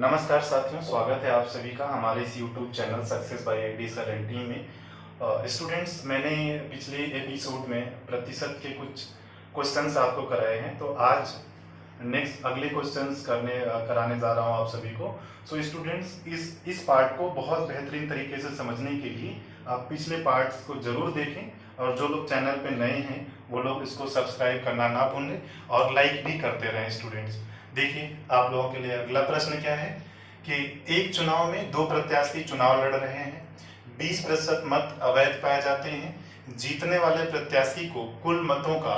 नमस्कार साथियों, स्वागत है आप सभी का हमारे इस YouTube channel success by ID sir and team में। स्टूडेंट्स, मैंने पिछले एपिसोड में प्रतिशत के कुछ क्वेश्चंस आपको कराए हैं, तो आज नेक्स्ट अगले क्वेश्चंस कराने जा रहा हूं आप सभी को। सो स्टूडेंट्स, इस पार्ट को बहुत बेहतरीन तरीके से समझने के लिए आप पिछले पार्ट्स को जरूर देखें, और जो लोग चैनल पे नए हैं वो लोग इसको सब्सक्राइब करना ना भूलें और लाइक भी करते रहें। स्टूडेंट्स देखिए, आप लोगों के लिए अगला प्रश्न क्या है कि एक चुनाव में दो प्रत्याशी चुनाव लड़ रहे हैं, 20% मत अवैध पाए जाते हैं। जीतने वाले प्रत्याशी को कुल मतों का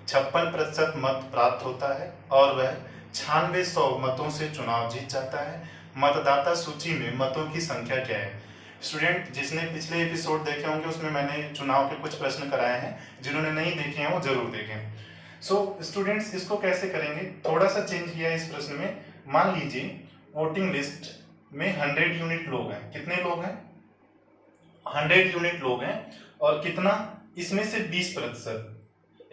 56% मत प्राप्त होता है और वह 9600 मतों से चुनाव जीत जाता है। मतदाता सूची में मतों की संख्या क्या है? स्टूडेंट, जिसने पिछले एपिसोड देखे होंगे उसमें मैंने चुनाव के कुछ प्रश्न कराए हैं, जिन्होंने नहीं देखे हैं वो जरूर देखें। स्टूडेंट्स, इसको कैसे करेंगे, थोड़ा सा चेंज किया है इस प्रश्न में। मान लीजिए वोटिंग लिस्ट में 100 यूनिट लोग हैं। कितने लोग हैं? 100 यूनिट लोग हैं। और कितना? इसमें से 20%,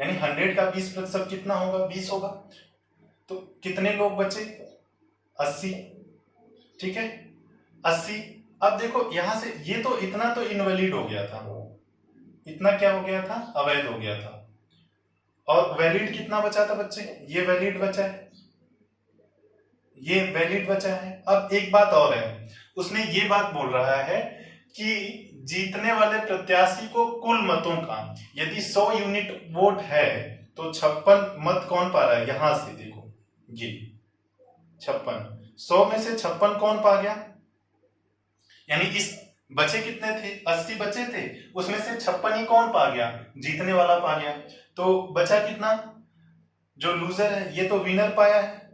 यानी 100 का 20% कितना होगा? 20 होगा। तो कितने लोग बचे? 80। ठीक है, 80। अब देखो यहां से ये तो इतना तो इनवैलिड हो गया था, इतना क्या हो गया था? अवैध हो गया था। और वैलिड कितना बचा था बच्चे? ये वैलिड बचा है, ये वैलिड बचा है। अब एक बात और है, उसने ये बात बोल रहा है कि जीतने वाले प्रत्याशी को कुल मतों का, यदि 100 यूनिट वोट है तो 56 मत कौन पा रहा है? यहां से देखो, ये 56, 100 में से 56 कौन पा गया? यानी इस बचे कितने थे? 80 बचे थे, उसमें से 56 ही कौन पा गया? जीतने वाला पा गया। तो बचा कितना? जो लूजर है ये तो विनर पाया है,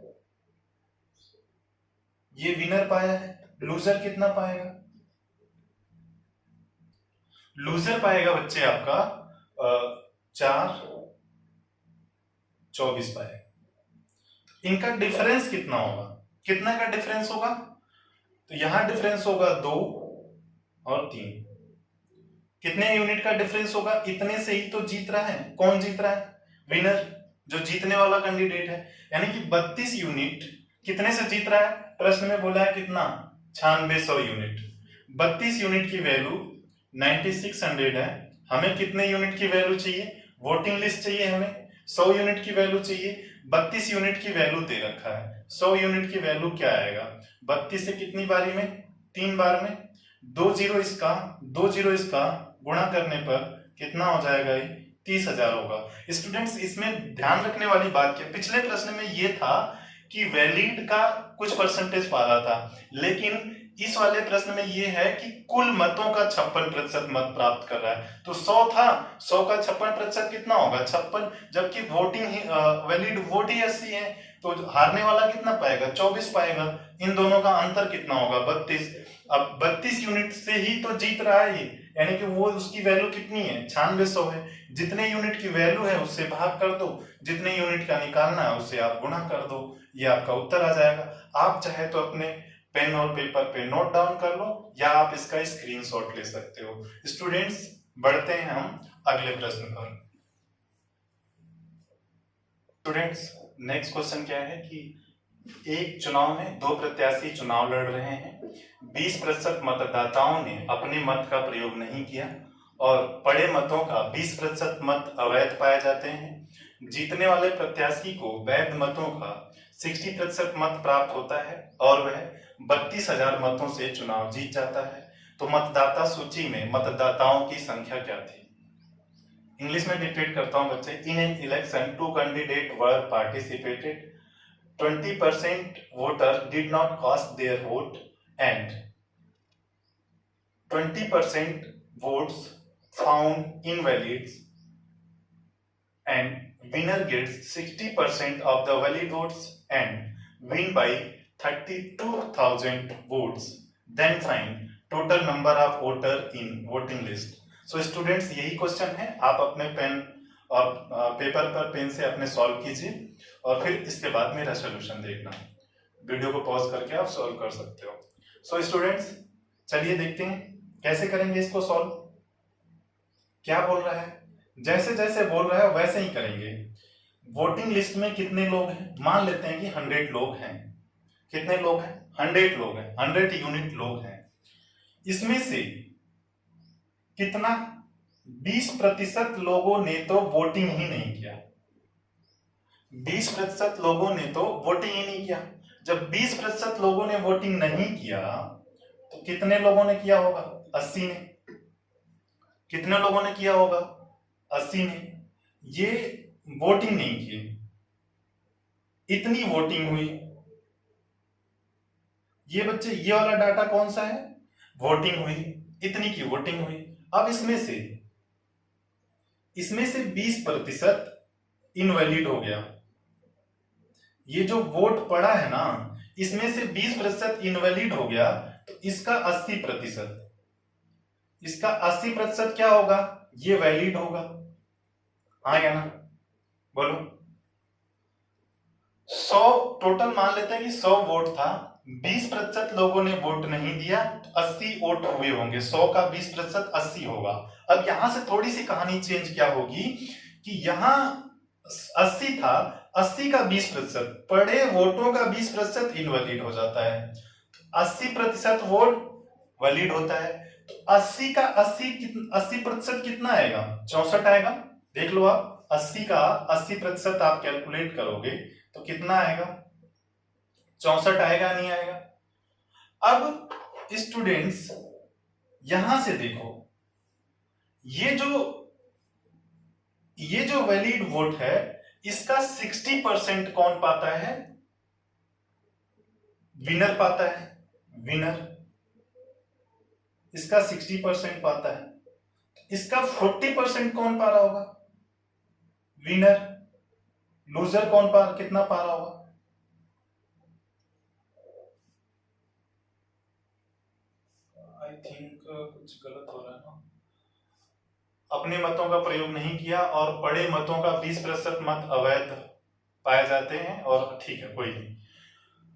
ये विनर पाया है। लूजर कितना पाएगा? लूजर पाएगा बच्चे आपका 4, 24 पाएगा। इनका डिफरेंस कितना होगा? कितना का डिफरेंस होगा? तो यहां डिफरेंस होगा 2 और 3। कितने यूनिट का डिफरेंस होगा? इतने से ही तो जीत रहा है। कौन जीत रहा है? विनर, जो जीतने वाला कैंडिडेट है। यानी कि 32 यूनिट कितने से जीत रहा है? प्रश्न में बोला है कितना? 9600 यूनिट। 32 यूनिट की वैल्यू 9600 है। हमें कितने यूनिट की वैल्यू चाहिए? वोटिंग लिस्ट चाहिए, हमें 100 यूनिट की वैल्यू चाहिए। 32 यूनिट की वैल्यू दे रखा है। 100 यूनिट की वैल्यू क्या आएगा? 32 से कितनी बारी में? 3 बार में। 2 जीरो इसका गुणा करने पर कितना हो जाएगा? ये 30,000 होगा। स्टूडेंट्स, इसमें ध्यान रखने वाली बात क्या? पिछले प्रश्न में ये था कि वैलिड का कुछ परसेंटेज पा रहा था, लेकिन इस वाले प्रश्न में ये है कि कुल मतों का 56% मत प्राप्त कर रहा है। तो 100 था, 100 का 56% कितना होगा? 56, जबकि वोटिंग ही वैलिड वोट ही 80 है, तो हारने वाला कितना पाएगा? 24 पाएगा। इन दोनों का अंतर कितना होगा? 32। अब 32 यूनिट से ही तो जीत रहा है ये, यानी कि वो उसकी वैल्यू कितनी है? 9600 है। जितने यूनिट की वैल्यू है उससे भाग कर दो, जितने यूनिट का निकालना है उससे आप गुणा कर दो, ये आपका उत्तर आ जाएगा। आप चाहे तो अपने पेन और पेपर पे नोट डाउन कर लो, या आप इसका स्क्रीनशॉट ले सकते हो। स्टूडेंट्स, बढ़ते हैं हम अगले प्रश्न पर। स्टूडेंट्स, नेक्स्ट क्वेश्चन क्या है कि एक चुनाव में दो प्रत्याशी चुनाव लड़ रहे हैं। 20% मतदाताओं ने अपने मत का प्रयोग नहीं किया और पड़े मतों का 20% मत अवैध पाए जाते हैं। जीतने वाले प्रत्याशी को वैध मतों का 60% मत प्राप्त होता है और वह 32,000 मतों से चुनाव जीत जाता है। तो मतदाता सूची में मतदाताओं की संख्या क्या थी? इंग्लिश में डिक्टेट करता हूं बच्चे। इन an election 2 candidate were participated, 20% voter did not cast their vote and 20% votes found invalid, and winner gets 60% of the valid votes and win by 32,000 votes. Then find total number of voter in voting list. So students, यही question है। आप अपने pen और paper पर pen से अपने solve कीजिए और फिर इसके बाद मेरा सोल्यूशन देखना। वीडियो को पॉज करके आप सॉल्व कर सकते हो। सो स्टूडेंट्स, चलिए देखते हैं कैसे करेंगे इसको सॉल्व। क्या बोल रहा है? जैसे जैसे बोल रहा है वैसे ही करेंगे। वोटिंग लिस्ट में कितने लोग हैं? मान लेते हैं कि 100 लोग हैं। कितने लोग हैं? 100 लोग हैं, 100 यूनिट लोग हैं। इसमें से कितना? 20% लोगों ने तो वोटिंग ही नहीं किया। 20% लोगों ने तो वोटिंग ही नहीं किया। जब 20% लोगों ने वोटिंग नहीं किया तो कितने लोगों ने किया होगा? 80 ने। कितने लोगों ने किया होगा? 80 ने। ये वोटिंग नहीं की, इतनी वोटिंग हुई। ये बच्चे, ये वाला डाटा कौन सा है? वोटिंग हुई, इतनी की वोटिंग हुई। अब इसमें से 20% इनवैलिड हो गया। ये जो वोट पड़ा है ना, इसमें से 20% इनवैलिड हो गया, तो इसका 80%, इसका 80% क्या होगा? ये वैलिड होगा। हाँ या ना? बोलो। 100 टोटल मान लेते हैं कि 100 वोट था, 20% लोगों ने वोट नहीं दिया, तो 80 वोट हुए होंगे। 100 का 20% 80 होगा। अब यहां से थोड़ी सी कहानी चेंज क्या होगी कि यहां 80 था, 80 का 20%, पड़े वोटों का 20% इनवैलिड हो जाता है, 80% वोट वैलिड होता है। तो 80 का 80% कितना आएगा? 64 आएगा। देख लो आप, 80 का 80% आप कैलकुलेट करोगे तो कितना आएगा? 64 आएगा, नहीं आएगा? अब स्टूडेंट्स यहां से देखो, ये जो वैलिड वोट है, इसका 60% कौन पाता है? विनर पाता है, विनर। इसका 60% पाता है। इसका 40% कौन पा रहा होगा? विनर। लूजर कितना पा रहा होगा? आई थिंक कुछ गलत हो रहा है ना। अपने मतों का प्रयोग नहीं किया और पड़े मतों का 20% मत अवैध पाए जाते हैं, और ठीक है, कोई नहीं।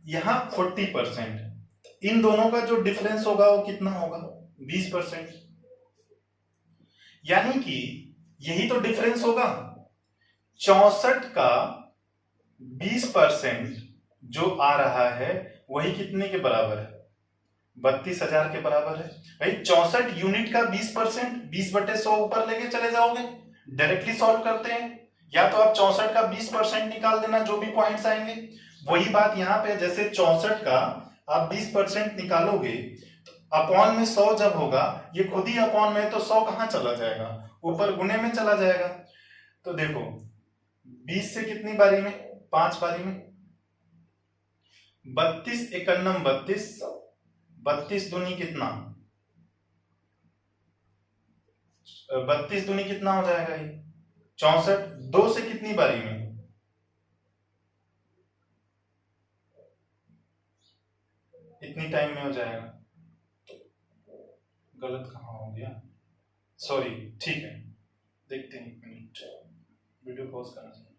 यहां 40%, इन दोनों का जो डिफरेंस होगा वो कितना होगा? 20%। यानी कि यही तो डिफरेंस होगा। 64 का 20% जो आ रहा है वही कितने के बराबर है? 32,000 के बराबर है। भाई 64 यूनिट का 20%, 20/100 ऊपर लेके चले जाओगे, डायरेक्टली सॉल्व करते हैं। या तो आप 64 का 20% निकाल देना, जो भी पॉइंट्स आएंगे। वही बात यहाँ पे, जैसे 64 का आप 20% निकालोगे तो अपॉन में 100 जब होगा, ये खुद ही अपॉन में, तो 100 कहां चला जाएगा? ऊपर गुने में चला जाएगा। तो देखो 20 से कितनी बारी में? 5 बारी में। 32 एकन्नम 32, 32 दूनी कितना? 32 दूनी कितना हो जाएगा? ये 64। 2 से कितनी बारी में? इतनी टाइम में हो जाएगा। गलत कहां हो गया? सॉरी, ठीक है, देखते हैं, 1 मिनट, वीडियो पॉज करना चाहिए।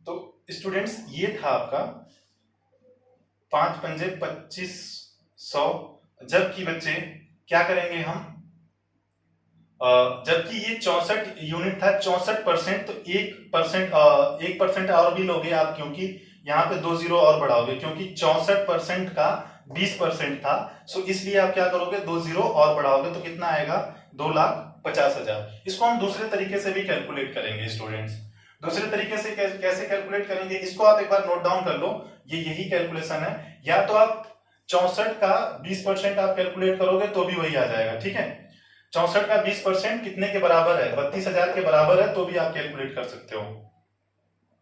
तो स्टूडेंट्स ये था आपका 5 पंजे 2500। जबकि बच्चे क्या करेंगे हम, जबकि ये 64 यूनिट था, 64%, तो 1% और भी लोगे आप, क्योंकि यहाँ पे 2 जीरो और बढ़ाओगे, क्योंकि 64% का 20% था। सो इसलिए आप क्या करोगे, 2 जीरो और बढ़ाओगे, तो कितना आएगा? 2,50,000। इसको हम दूसरे तरीके से भी कैलकुलेट करेंगे स्टूडेंट्स। दूसरे तरीके से कैसे कैलकुलेट करेंगे, इसको आप एक बार नोट डाउन कर लो। ये यही कैलकुलेशन है। या तो आप 64 का 20% आप कैलकुलेट करोगे तो भी वही आ जाएगा, ठीक है। 64 का 20% कितने के बराबर है? 32,000 के बराबर है, तो भी आप कैलकुलेट कर सकते हो।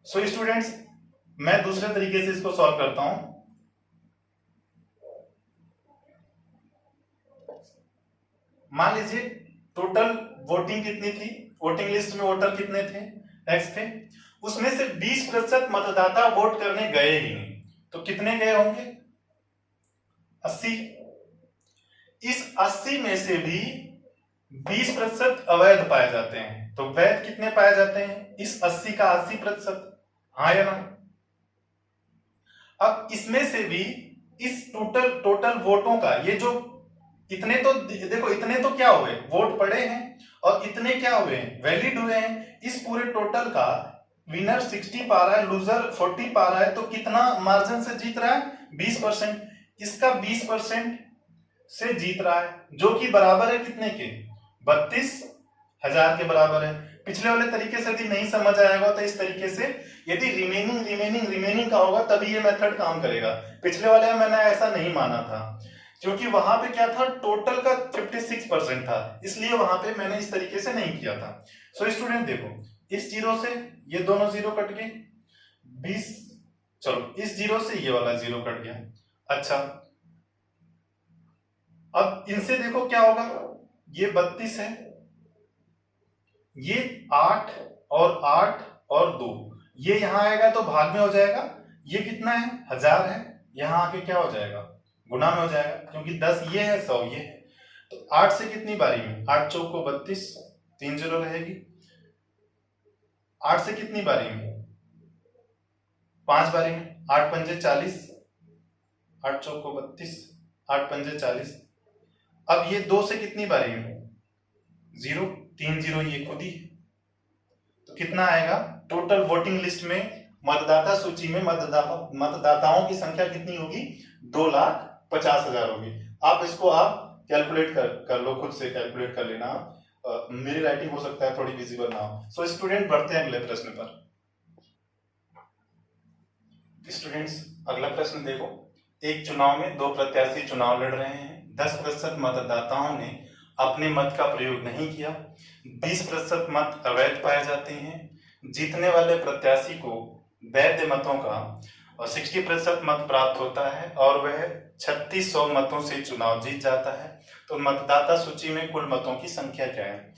सो स्टूडेंट्स मैं दूसरे तरीके से इसको सॉल्व करता हूं। मान लीजिए टोटल वोटिंग कितनी थी, वोटिंग लिस्ट में वोटर कितने थे? x थे। उसमें से 20% मतदाता वोट करने गए ही नहीं, तो कितने गए होंगे? 80। इस 80 में से भी 20% अवैध पाए जाते हैं, तो वैध कितने पाए जाते हैं? इस 80 का 80%। हाँ या ना? अब इसमें से भी इस टोटल वोटों का, ये जो इतने, तो देखो इतने तो क्या हुए? वोट पड़े हैं, और इतने क्या हुए हैं? वैलिड हुए हैं। इस पूरे टोटल का विनर 60 पा रहा है, लूजर 40 पा रहा है, तो कितना मार्जिन से जीत रहा है? 20%। इसका 20% से जीत रहा है, जो कि बराबर है कितने के? 32,000 के बराबर है। पिछले वाले तरीके से यदि नहीं समझ आएगा तो इस तरीके से यदि रिमेनिंग का होगा तभी ये मेथड काम करेगा। पिछले वाले में मैंने ऐसा नहीं माना था, क्योंकि वहां पे क्या था, टोटल का 56% था, इसलिए वहां पे मैंने इस तरीके से नहीं किया था। सो स्टूडेंट देखो, इस जीरो से ये दोनों जीरो कट गए, 20, चलो इस जीरो से ये वाला जीरो कट गया। अच्छा, अब इनसे देखो क्या होगा, ये 32 है, ये 8 और 8 और 2, ये यहां आएगा तो भाग में हो जाएगा। ये कितना है? 1000 है, यहां आके क्या हो जाएगा? गुना में हो जाएगा, क्योंकि 10 ये है, 100 ये है। तो 8 से कितनी बारी में? 8 चौक को 32, 3 जीरो रहेगी। 8 से कितनी बारी में? 5 बारी में। 8 पंजे 40, 8 चौक को 32, 8 पंजे 40। अब ये 2 से कितनी बारी में? 0, 3 जीरो ये खुद ही। तो कितना आएगा? टोटल वोटिंग लिस्ट में, मतदाता सूची में मतदाताओं की संख्या कितनी होगी? 2,50,000 होगी। आप इसको आप कैलकुलेट कर लो, खुद से कैलकुलेट कर लेना। मेरी राइटिंग हो सकता है थोड़ी विजिबल ना हो। सो स्टूडेंट बढ़ते हैं अगले प्रश्न पर। स्टूडेंट्स अगला प्रश्न देखो, एक चुनाव में 2 प्रत्याशी चुनाव लड़ रहे हैं। 10% मतदाताओं ने अपने मत का प्रयोग नहीं किया, 20% मत अवैध पाए जाते हैं। जीतने वाले प्रत्याशी को वैध मतों का 60% मत प्राप्त होता है और वह 3600 मतों से चुनाव जीत जाता है। तो मतदाता सूची में कुल मतों की संख्या क्या है?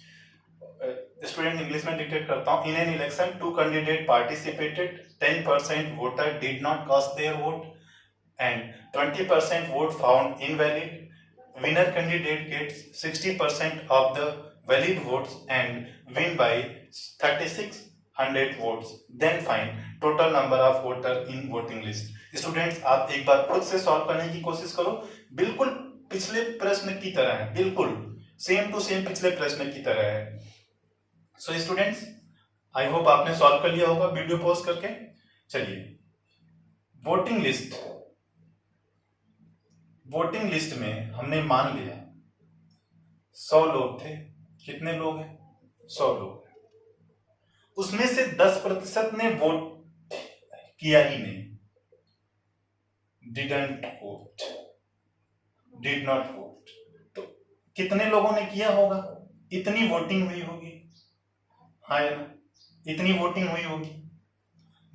स्टूडेंट इंग्लिश में डिक्टेट करता हूं। In an election 2 candidate participated, 10% voter did not cast their vote and 20% vote found invalid. Winner candidate gets 60% of the valid votes and win by 3600 votes. Then find total number of voter in voting list. Students आप एक बार खुद से solve करने की कोशिश करो, बिल्कुल पिछले प्रश्न की तरह है, बिल्कुल सेम टू सेम पिछले प्रश्न की तरह है। सो स्टूडेंट्स आई होप आपने सॉल्व कर लिया होगा वीडियो पॉज करके। चलिए, वोटिंग लिस्ट में हमने मान लिया 100 लोग थे। कितने लोग हैं? 100 लोग। उसमें से 10% ने वोट किया ही नहीं, didn't vote, did not vote. तो कितने लोगों ने किया होगा? इतनी वोटिंग हुई होगी, हाँ या ना? इतनी वोटिंग हुई होगी,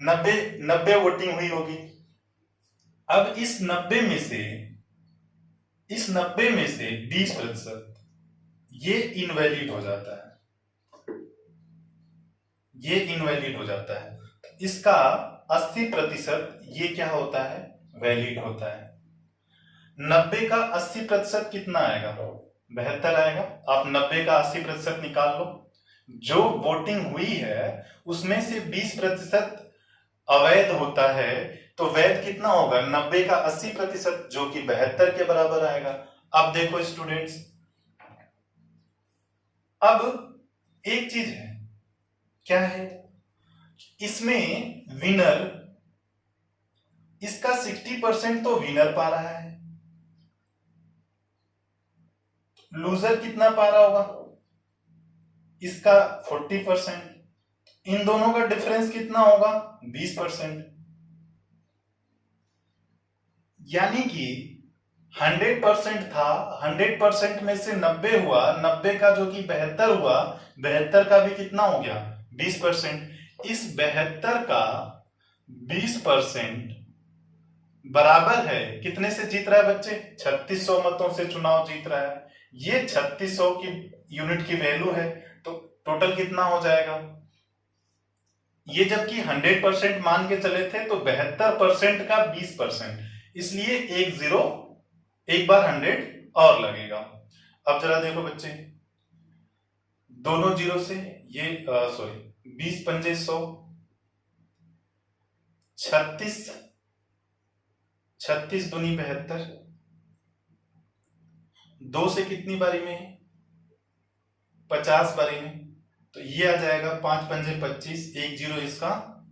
90 वोटिंग हुई होगी। अब इस 90 में से 20% ये इनवैलिड हो जाता है, ये इनवैलिड हो जाता है। इसका 80% ये क्या होता है? वैलिड होता है। 90 का 80% कितना आएगा? 72 आएगा। आप 90 का 80% निकाल लो। जो वोटिंग हुई है उसमें से 20% अवैध होता है, तो वैध कितना होगा? 90 का 80%, जो कि 72 के बराबर आएगा। अब देखो स्टूडेंट्स, अब एक चीज है, क्या है? इसमें विनर, इसका 60% तो विनर पा रहा है, लूजर कितना पा रहा होगा? इसका 40%। इन दोनों का डिफरेंस कितना होगा? 20%। यानी कि 100% था, 100% में से 90 हुआ, 90 का जो कि 72 हुआ, 72 का भी कितना हो गया? 20%। इस 72 का 20% बराबर है कितने से जीत रहा है बच्चे? 3600 मतों से चुनाव जीत रहा है। ये 3600 की यूनिट की वैल्यू है, तो टोटल कितना हो जाएगा? ये जबकि 100% मान के चले थे, तो 72% का 20%, इसलिए एक जीरो, एक बार 100 और लगेगा। अब जरा देखो बच्चे, दोनों जीरो से ये 20 पंजे 100, 36 दूनी 72, 2 से कितनी बारी में? 50 बारी में। तो ये आ जाएगा 5 पंजे 25, 1 जीरो इसका,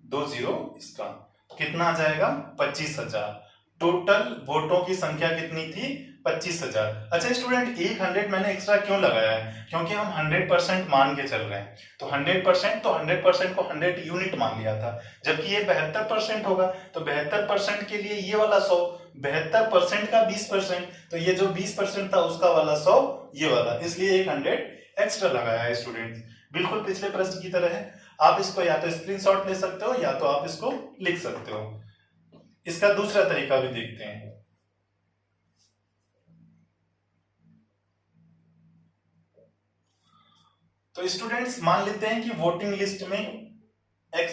2 जीरो इसका, कितना आ जाएगा 25,000। टोटल वोटों की संख्या कितनी थी 25,000। अच्छा स्टूडेंट 100 मैंने एक्स्ट्रा क्यों लगाया है, क्योंकि हम 100% मान के चल रहे हैं, तो 100% तो 100% को 100 यूनिट मान लिया था, जबकि ये 72% होगा, तो 72% के लिए ये वाला 100, 72% का 20%, तो ये जो 20% था उसका वाला 100 ये वाला, इसलिए 100 एक्स्ट्रा लगाया है स्टूडेंट। बिल्कुल पिछले प्रश्न की तरह है। आप इसको या तो स्क्रीनशॉट ले सकते हो या तो आप इसको लिख सकते हो। इसका दूसरा तरीका भी देखते हैं। तो स्टूडेंट्स मान लेते हैं कि वोटिंग लिस्ट में x,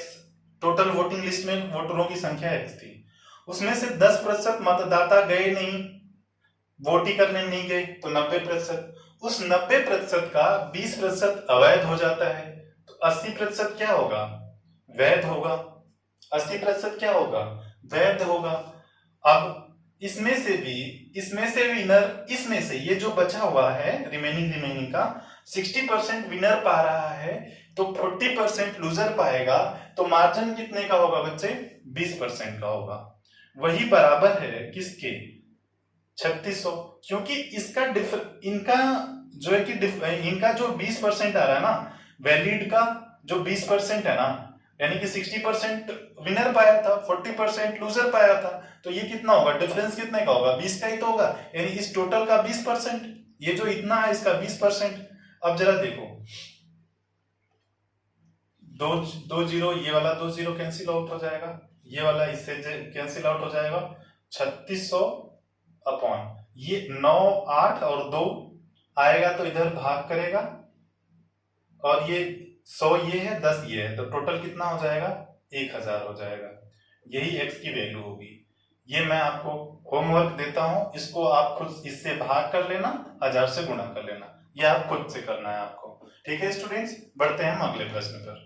टोटल वोटिंग लिस्ट में वोटरों की संख्या x थी, उसमें से 10% मतदाता गए नहीं, वोट ही करने नहीं गए, तो 90%। उस 90% का 20% अवैध हो जाता है, तो 80% क्या होगा वैध होगा। 80% क्या होगा वैध होगा। अब इसमें से विनर, इसमें से ये जो बचा हुआ है रिमेनिंग का 60% विनर पा रहा है, तो 40% लूजर पाएगा, तो मार्जिन कितने का होगा बच्चे 20% का होगा। वही बराबर है किसके 3600, क्योंकि इसका इनका जो है कि इनका जो 20% आ रहा है ना, वैलिड का जो 20% है ना, यानी कि 60% विनर पाया था, 40% लूजर पाया था, तो ये कितना होगा डिफरेंस कितने का होगा 20 का ही तो होगा, यानी इस टोटल का 20%, ये जो इतना है इसका 20%। अब जरा देखो, दो जीरो, ये वाला 2 जीरो कैंसिल आउट हो जाएगा, ये वाला इससे कैंसिल आउट हो जाएगा, 3600 अपॉन ये 9 8 और 2 आएगा तो इधर भाग करेगा, और ये 100 ये है 10 ये है, तो टोटल कितना हो जाएगा 1000 हो जाएगा। यही x की वैल्यू होगी। ये मैं आपको होमवर्क देता हूं, इसको आप खुद इससे भाग कर लेना, 1000 से गुणा कर लेना, ये आप खुद से करना है आपको। ठीक है स्टूडेंट्स, बढ़ते हैं हम अगले प्रश्न पर।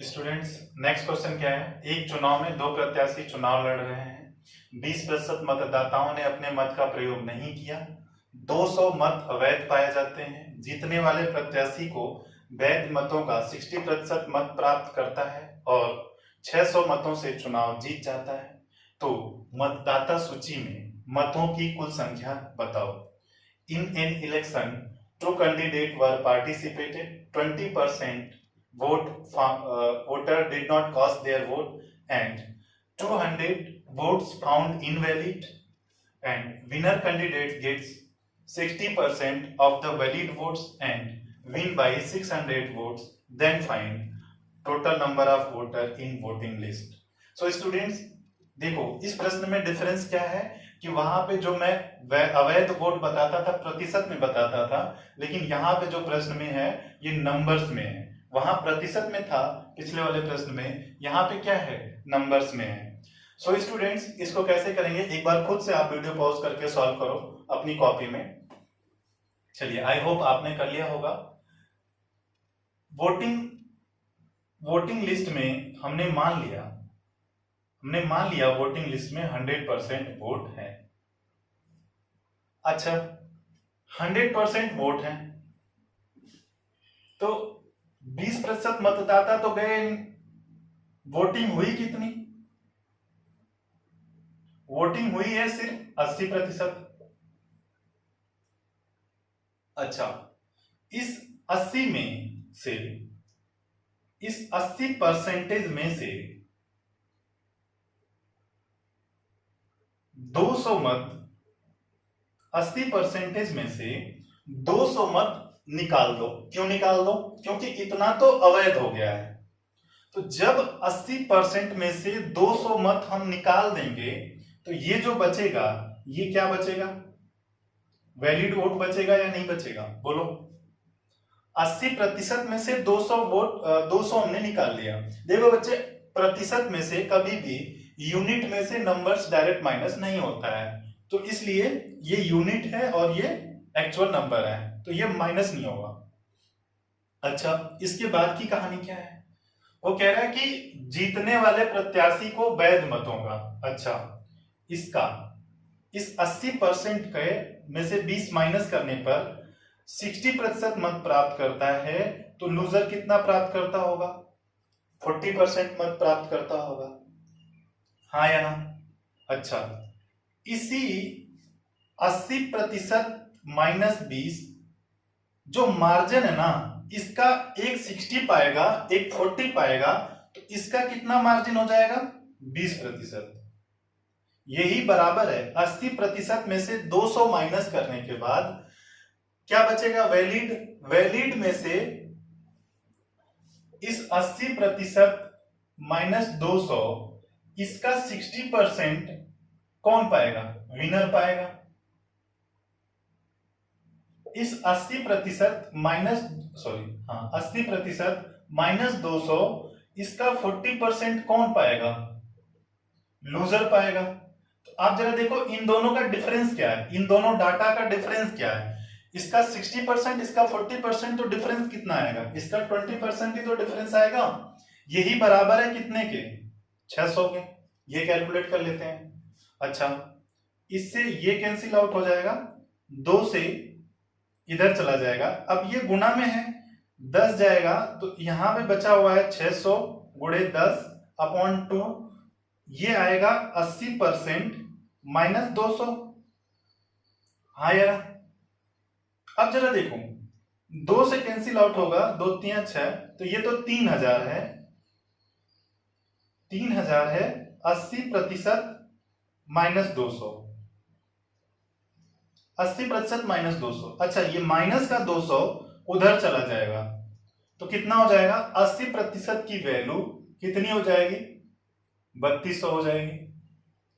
स्टूडेंट्स नेक्स्ट क्वेश्चन क्या है, एक चुनाव में 2 प्रत्याशी चुनाव लड़ रहे हैं, 20% मतदाताओं ने अपने मत का प्रयोग नहीं किया, 200 मत अवैध पाए जाते हैं, जीतने वाले प्रत्याशी को वैध मतों का 60% मत प्राप्त करता है और 600 मतों से चुनाव जीत जाता है, तो मतदाता सूची में मतों की कुल संख्या बताओ। इन an election 2 candidate were participated, 20% voter did not cast their vote and 200 votes found invalid, and winner candidate gets 60% of the valid votes and win by 600 votes, then find total number of voter in voting list. So students देखो इस प्रश्न में difference क्या है कि वहां पे जो मैं अवैध वोट बताता था प्रतिशत में बताता था, लेकिन यहाँ पे जो प्रश्न में है ये नंबर्स में है। वहां प्रतिशत में था पिछले वाले प्रश्न में, यहाँ पे क्या है नंबर्स में है। सो स्टूडेंट्स इसको कैसे करेंगे, एक बार खुद से आप वीडियो पॉज करके सॉल्व करो अपनी कॉपी में। चलिए आई होप आपने कर लिया होगा। वोटिंग लिस्ट में हमने मान लिया वोटिंग लिस्ट में 100% वोट है। अच्छा 100% वोट है तो 20% मतदाता तो गए नहीं, वोटिंग हुई कितनी, वोटिंग हुई है सिर्फ 80%। अच्छा इस 80 में से, इस 80% में से 200 मत, 80% में से 200 मत निकाल दो। क्यों निकाल दो, क्योंकि इतना तो अवैध हो गया है। तो जब 80% में से 200 मत हम निकाल देंगे तो ये जो बचेगा ये क्या बचेगा, वैलिड वोट बचेगा या नहीं बचेगा बोलो। 80% में से 200 वोट 200 हमने निकाल लिया। देखो बच्चे प्रतिशत में से कभी भी यूनिट में से नंबर्स डायरेक्ट माइनस नहीं होता है, तो इसलिए ये यूनिट है और ये एक्चुअल नंबर है, तो ये माइनस नहीं होगा। अच्छा इसके बाद की कहानी क्या है, वो कह रहा है कि जीतने वाले प्रत्याशी को वैध मतों का, अच्छा इसका इस 80% के में से 20 माइनस करने पर 60% मत प्राप्त करता है तो लूजर कितना प्राप्त करता होगा? 40% मत प्राप्त करता होगा, हाँ या ना? अच्छा, इसी 80% माइनस 20 जो मार्जिन है ना, इसका एक 60 पाएगा, एक 40 पाएगा, तो इसका कितना मार्जिन हो जाएगा? 20%। यही बराबर है 80% में से 200 माइनस करने के बाद क्या बचेगा? वैलिड। वैलिड में से इस 80% माइनस 200, इसका 60% कौन पाएगा? विनर पाएगा। इस 80% माइनस 80% माइनस 200, इसका 40% कौन पाएगा? लूजर पाएगा। तो आप जरा देखो इन दोनों का डिफरेंस क्या है, इन दोनों डाटा का डिफरेंस क्या है? इसका 60%, इसका 40%, तो डिफरेंस कितना आएगा? इसका 20% ही तो डिफरेंस आएगा। यही बराबर है कितने के? 600 के। ये कैलकुलेट कर लेते हैं। अच्छा, इससे ये कैंसिल आउट हो जाएगा, 2 से इधर चला जाएगा। अब ये गुणा में है, 10 जाएगा, तो यहां पे बचा हुआ है 600 गुणे 10 अपॉन 2, ये आएगा 80% माइनस 200, हाँ यार। अब जरा देखो, 2 से कैंसिल आउट होगा, 2 3 6, तो ये तो 3000 है, 3000 है, 80% माइनस 200, 80% माइनस 200। अच्छा, ये माइनस का 200 उधर चला जाएगा, तो कितना हो जाएगा? 80% की वैल्यू कितनी हो जाएगी? 3200 हो जाएगी,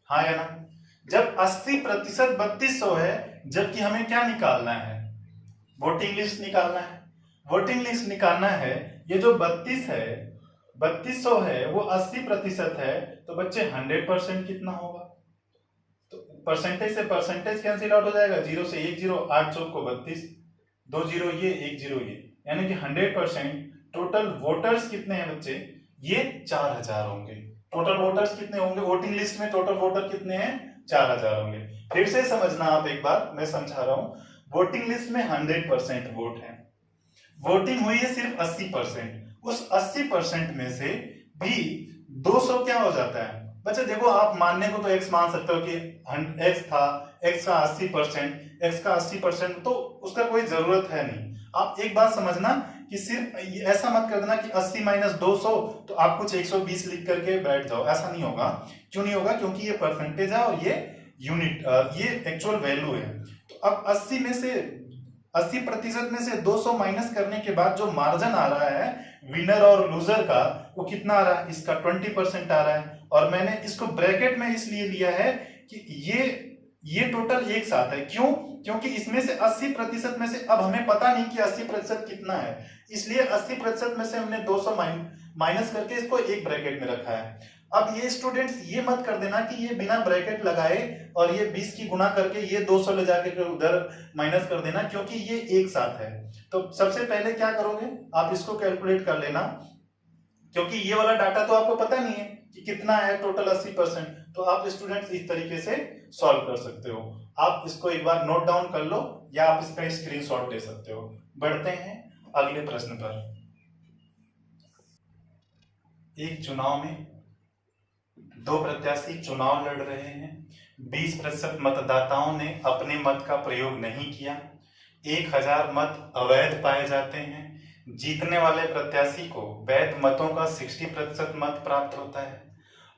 हाँ या ना? जब 80% 3200 है, जबकि हमें क्या निकालना है? वोटिंग लिस्ट निकालना है। वोटिंग लिस्ट निकालना है, ये जो 32 है, 3200 है, वो 80% है, तो बच्चे 100% कितना होगा? तो परसेंटेज से परसेंटेज कैंसिल आउट हो जाएगा, 0 से 1 0, 8 चौक को 32, 2 0 ये, 1 0 ये, यानी कि 100%। टोटल वोटर्स कितने हैं बच्चे? ये 4000 होंगे। टोटल वोटर्स कितने होंगे? वोटिंग लिस्ट में टोटल वोटर कितने हैं? 4000 होंगे। फिर से समझना आप एक बार, मैं समझा रहा हूं। वोटिंग लिस्ट में 100% वोट है, वोटिंग हुई है सिर्फ 80%, उस 80% में से भी 200 क्या हो जाता है बच्चे? देखो, आप मानने को तो x मान सकते हो कि x था, x का 80%, x का 80%, तो उसका कोई जरूरत है नहीं। आप एक बात समझना कि सिर्फ ऐसा मत कर देना कि 80 माइनस 200 तो आप कुछ 120 लिख करके बैठ जाओ, ऐसा नहीं होगा। क्यों नहीं होगा? क्योंकि ये परसेंटेज है और ये यूनिट, ये एक्चुअल वैल्यू है। तो अब 80% में से 200 माइनस करने के बाद जो मार्जिन आ रहा है विनर और लूजर का, वो कितना आ रहा है? इसका 20% आ रहा है। और मैंने इसको ब्रैकेट में इसलिए लिया है कि ये टोटल एक साथ है। क्यों? क्योंकि इसमें से 80% में से अब हमें पता नहीं कि 80% कितना है, इसलिए 80% में से हमने 200 माइनस करके इसको एक ब्रैकेट में रखा है। अब ये स्टूडेंट्स ये मत कर देना कि ये बिना ब्रैकेट लगाए और ये 20 की गुणा करके ये 200 ले जाके उधर माइनस कर देना, क्योंकि ये एक साथ है। तो सबसे पहले क्या करोगे, आप इसको कैलकुलेट कर लेना, क्योंकि ये वाला डाटा तो आपको पता नहीं है कि कितना है टोटल 80%। तो आप स्टूडेंट्स इस तरीके से सॉल्व कर सकते हो। आप इसको एक बार नोट डाउन कर लो या आप इसका स्क्रीनशॉट ले सकते हो। बढ़ते हैं अगले प्रश्न पर। एक चुनाव में 2 प्रत्याशी चुनाव लड़ रहे हैं। 20% मतदाताओं ने अपने मत का प्रयोग नहीं किया। 1000 मत अवैध पाए जाते हैं। जीतने वाले प्रत्याशी को वैध मतों का 60% मत प्राप्त होता है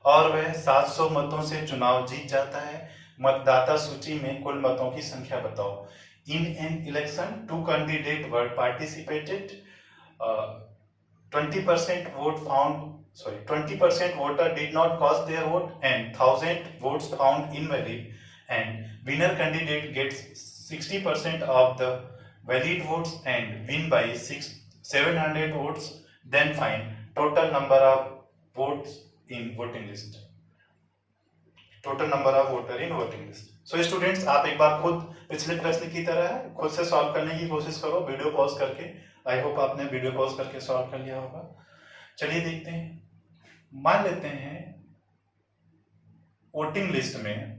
और वह 700 मतों से चुनाव जीत जाता है। मतदाता सूची में कुल मतों की संख्या बताओ। इन an election 2 candidate were participated, 20% voter did not cast their vote and 1000 votes found invalid, and winner candidate gets 60% of the valid votes and win by 700 votes. Then find total number of votes in voting list. Total number of voter in voting list. So students, आप एक बार खुद पिछले प्रश्न की तरह खुद से solve करने की कोशिश करो वीडियो पॉज करके। आई होप आपने वीडियो पॉज करके सॉल्व कर लिया होगा। चलिए देखते हैं। मान लेते हैं वोटिंग लिस्ट में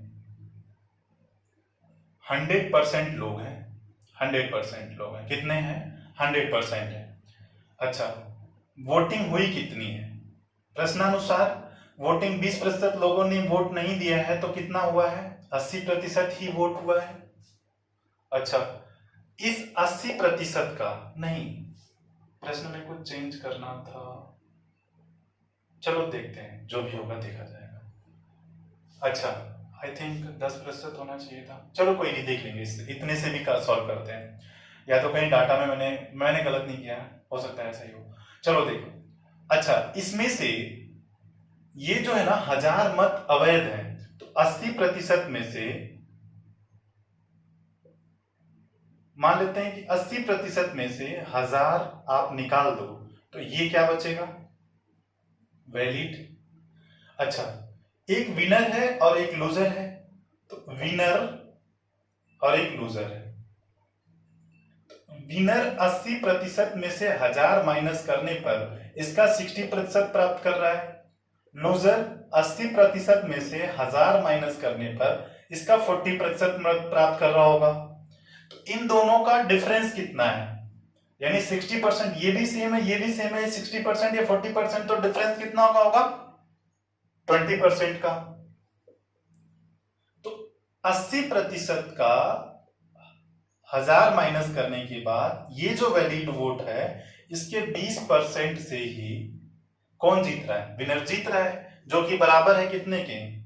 100% लोग हैं। 100% लोग हैं। कितने हैं? 100% है। अच्छा, वोटिंग हुई कितनी है? प्रश्नानुसार वोटिंग 20% लोगों ने वोट नहीं दिया है, तो कितना हुआ है? 80% ही वोट हुआ है। अच्छा, इस 80% का नहीं, प्रश्न में कुछ चेंज करना था, चलो देखते हैं, जो भी होगा देखा जाएगा। अच्छा, आई थिंक 10% होना चाहिए था, चलो कोई नहीं, देख लेंगे, इतने से भी सॉल्व करते हैं, या तो कहीं डाटा में मैंने गलत नहीं किया, हो सकता है ऐसा ही हो। चलो देखो, अच्छा, इसमें से ये जो है ना 1000 मत अवैध है, तो 80% में से मान लेते हैं कि 80% में से 1000 आप निकाल दो, तो ये क्या बचेगा? वैलिड। अच्छा, एक विनर है और एक लूजर है, तो विनर और एक लूजर है, विनर 80% में से 1000 माइनस करने पर इसका 60% प्राप्त कर रहा है, लूजर 80% में से 1000 माइनस करने पर इसका 40% प्राप्त कर रहा होगा। तो इन दोनों का डिफरेंस कितना है? यानी 60%, ये भी सेम है, ये भी सेम है, 60% या 40%, तो डिफरेंस कितना होगा? 20% का। तो 80% का 1000 माइनस करने के बाद ये जो वैलिड वोट है, इसके 20% से ही कौन जीत रहा है? विनर जीत रहा है, जो कि बराबर है कितने के?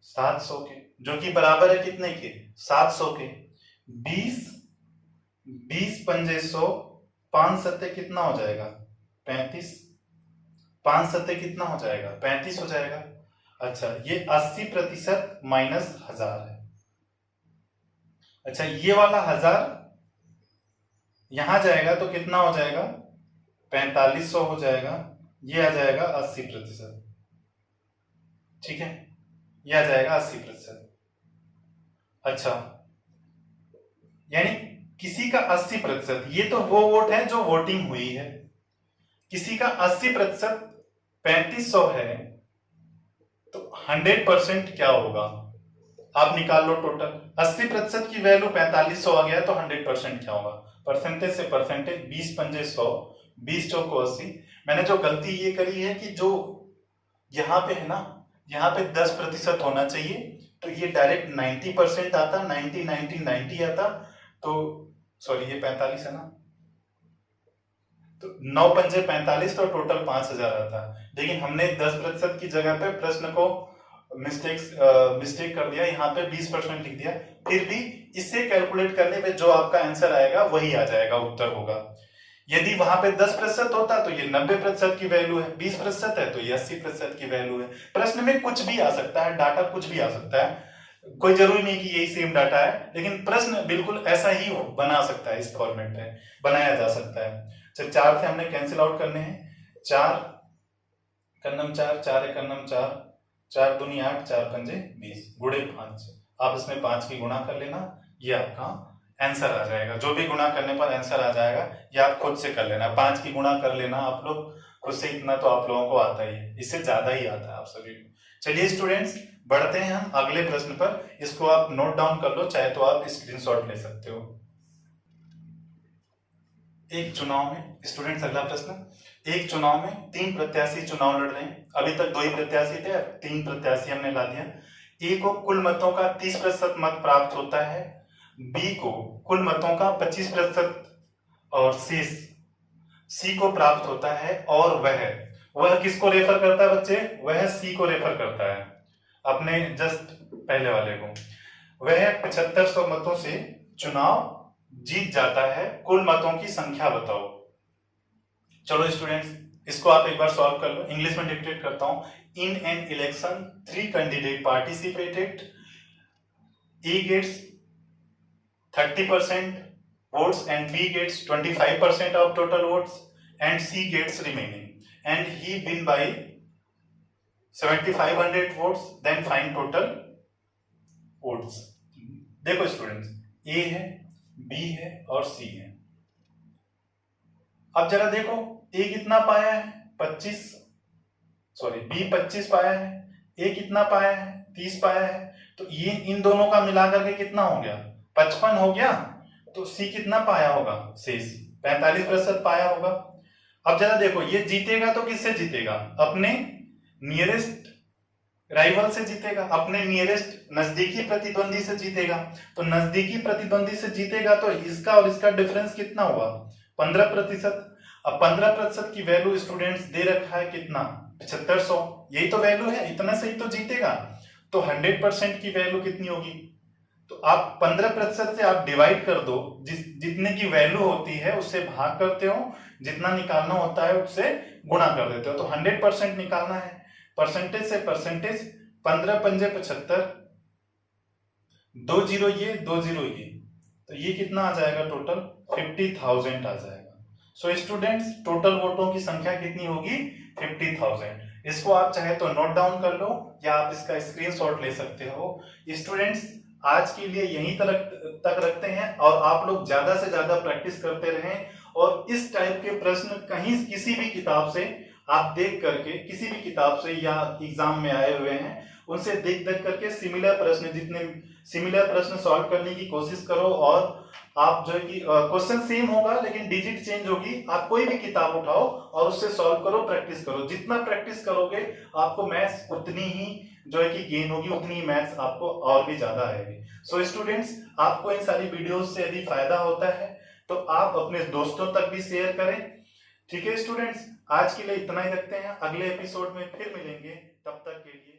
700 के, जो कि बराबर है कितने के? 700 के। 20 पंजे 100, 5 सत्ते कितना हो जाएगा? 35। 5 सत्ते कितना हो जाएगा? 35 हो जाएगा। अच्छा, ये 80% माइनस 1000 है। अच्छा, ये वाला 1000 यहां जाएगा तो कितना हो जाएगा? 4500 हो जाएगा, ये आ जाएगा 80%। ठीक है, ये आ जाएगा 80%। अच्छा, यानी किसी का 80%, ये तो वो वोट है जो वोटिंग हुई है, किसी का 80% 3500 है, तो 100% क्या होगा? आप निकाल लो टोटल। 80% की वैल्यू 4500 आ गया, तो 100% क्या होगा? परसेंटेज से परसेंटेज, 20 पंजे 100, 20 चौको 80। मैंने जो गलती ये करी है कि जो यहाँ पे है ना, यहाँ पे 10% होना चाहिए, तो ये डायरेक्ट 90% आता, 90 90 90 आता, तो सॉरी, ये 45 है ना, तो 9 पंजे 45, तो टोटल 5000 आता। लेकिन हमने 10% की जगह पे प्रश्न को मिस्टेक कर दिया, यहाँ पे 20% लिख दिया, फिर भी इससे कैलकुलेट करने पे जो आपका आंसर आएगा वही आ जाएगा, उत्तर होगा। यदि वहां पे 10% होता तो ये 90% की वैल्यू है, 20% है तो ये 80% की वैल्यू है। प्रश्न में कुछ भी आ सकता है, डाटा कुछ भी आ सकता है, कोई जरूरी नहीं कि यही सेम डाटा है, लेकिन प्रश्न बिल्कुल ऐसा ही बना सकता है, इस फॉर्मेट में बनाया जा सकता है। चल, 4 से हमने कैंसिल आउट करने हैं, 4 कन्नम 4, 4 एक कन्नम 4, 4 दूनी 8, 4 पंजे 20, गुणे 5। आप इसमें 5 की गुणा कर लेना, ये आपका आंसर आ जाएगा। जो भी गुणा करने पर आंसर आ जाएगा, ये आप खुद से कर लेना, 5 की गुणा कर लेना आप लोग खुद से, इतना तो आप लोगों को आता ही है, इससे ज्यादा ही आता है आप सभी को। चलिए स्टूडेंट्स, बढ़ते हैं हम अगले प्रश्न पर, इसको आप नोट डाउन कर लो, चाहे तो आप स्क्रीनशॉट ले सकते हो। एक चुनाव में, स्टूडेंट्स अगला प्रश्न, एक चुनाव में 3 प्रत्याशी चुनाव लड़ रहे हैं, अभी तक 2 ही प्रत्याशी थे, 3 प्रत्याशी हमने ला दिया। ए को कुल मतों का 30% मत प्राप्त होता है, बी को कुल मतों का 25% और सी को प्राप्त होता है, और वह किसको रेफर करता है बच्चे? वह सी को रेफर करता है, अपने जस्ट पहले वाले को। वह 7500 मतों से चुनाव जीत जाता है, कुल मतों की संख्या बताओ। चलो स्टूडेंट्स, इसको आप एक बार सॉल्व कर लो, इंग्लिश में डिक्टेट करता हूं। In an election 3 candidate participated, A gets 30% votes and B gets 25% of total votes and C gets remaining, and he win by 7500 votes, then find total votes। देखो students, A है, B है और C है। अब जरा देखो, A कितना पाया है? 25, सॉरी, B 25 पाया है, A कितना पाया है? 30 पाया है, तो ये इन दोनों का मिलाकर के कितना हो गया? 55 हो गया। तो सी कितना पाया होगा? शेष 45% पाया होगा। अब जरा देखो, ये जीतेगा तो किससे जीतेगा? अपने नियरेस्ट राइवल से जीतेगा, अपने नियरेस्ट नजदीकी प्रतिद्वंदी से जीतेगा। तो नजदीकी प्रतिद्वंदी से जीतेगा तो इसका और इसका डिफरेंस कितना हुआ? 15%। अब 15% की वैल्यू स्टूडेंट्स दे रखा है कितना? 7500। यही तो वैल्यू है, इतना से ही तो जीतेगा। तो 100% की वैल्यू कितनी होगी? तो आप 15% से आप डिवाइड कर दो, जितने की वैल्यू होती है उससे भाग करते हो, जितना निकालना होता है उससे गुणा कर देते हो। तो 100% निकालना है, परसेंटेज से परसेंटेज, 15 पंजे 75, 2 जीरो ये 2 जीरो ये, तो ये कितना आ जाएगा? टोटल 50,000 आ जाएगा। सो स्टूडेंट्स, टोटल वोटों की संख्या कितनी होगी? 50,000। इसको आप चाहे तो नोट डाउन कर लो या आप इसका स्क्रीनशॉट ले सकते हो। स्टूडेंट्स, आज के लिए यहीं तक रखते हैं और आप लोग ज्यादा से ज्यादा प्रैक्टिस करते रहें और इस टाइप के प्रश्न कहीं किसी भी किताब से आप देख करके, किसी भी किताब से या एग्जाम में आए हुए हैं उनसे देख करके सिमिलर प्रश्न सॉल्व करने की कोशिश करो। और आप जो है कि क्वेश्चन सेम होगा लेकिन डिजिट चेंज होगी। आप कोई भी किताब उठाओ और उससे सॉल्व करो, प्रैक्टिस करो। जितना प्रैक्टिस करोगे आपको मैथ्स उतनी ही जो है कि गेन होगी, उतनी ही मैथ्स आपको और भी ज्यादा आएगी। सो स्टूडेंट्स, आपको इन सारी वीडियोस से यदि फायदा होता है तो आप अपने दोस्तों तक भी शेयर करें। ठीक है स्टूडेंट्स, आज के लिए इतना ही रखते हैं, अगले एपिसोड में फिर मिलेंगे, तब तक के लिए